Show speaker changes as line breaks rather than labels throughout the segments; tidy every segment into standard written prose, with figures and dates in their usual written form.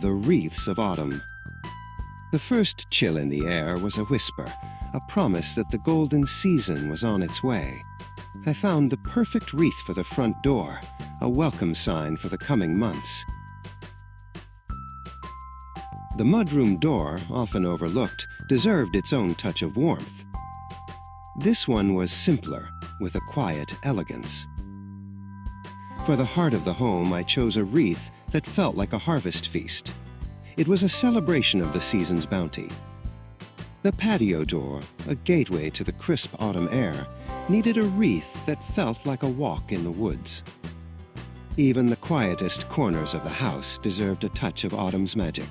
the wreaths of autumn. The first chill in the air was a whisper, a promise that the golden season was on its way. I found the perfect wreath for the front door, a welcome sign for the coming months. The mudroom door, often overlooked, deserved its own touch of warmth. This one was simpler, with a quiet elegance. For the heart of the home, I chose a wreath that felt like a harvest feast. It was a celebration of the season's bounty. The patio door, a gateway to the crisp autumn air, needed a wreath that felt like a walk in the woods. Even the quietest corners of the house deserved a touch of autumn's magic.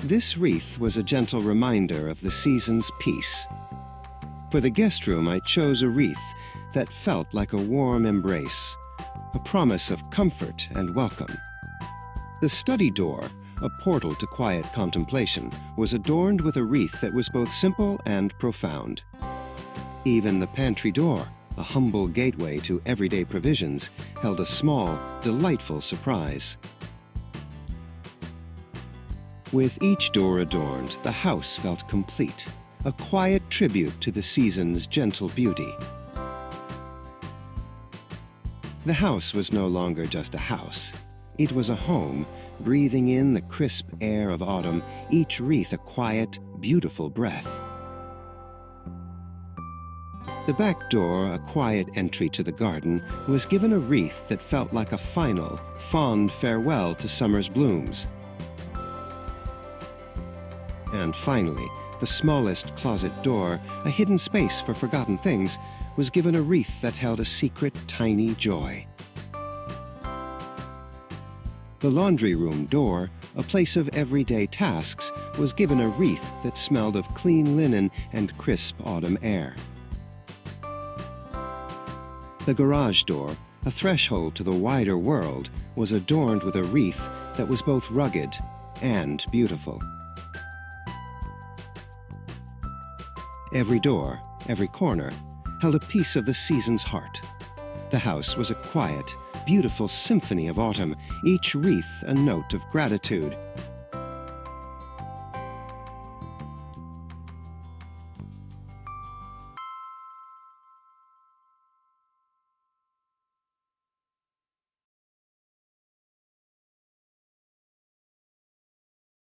This wreath was a gentle reminder of the season's peace. For the guest room, I chose a wreath that felt like a warm embrace, a promise of comfort and welcome. The study door, a portal to quiet contemplation, was adorned with a wreath that was both simple and profound. Even the pantry door, a humble gateway to everyday provisions, held a small, delightful surprise. With each door adorned, the house felt complete, a quiet tribute to the season's gentle beauty. The house was no longer just a house. It was a home, breathing in the crisp air of autumn, each wreath a quiet, beautiful breath. The back door, a quiet entry to the garden, was given a wreath that felt like a final, fond farewell to summer's blooms. And finally, the smallest closet door, a hidden space for forgotten things, was given a wreath that held a secret, tiny joy. The laundry room door, a place of everyday tasks, was given a wreath that smelled of clean linen and crisp autumn air. The garage door, a threshold to the wider world, was adorned with a wreath that was both rugged and beautiful. Every door, every corner, held a piece of the season's heart. The house was a quiet, beautiful symphony of autumn, each wreath a note of gratitude,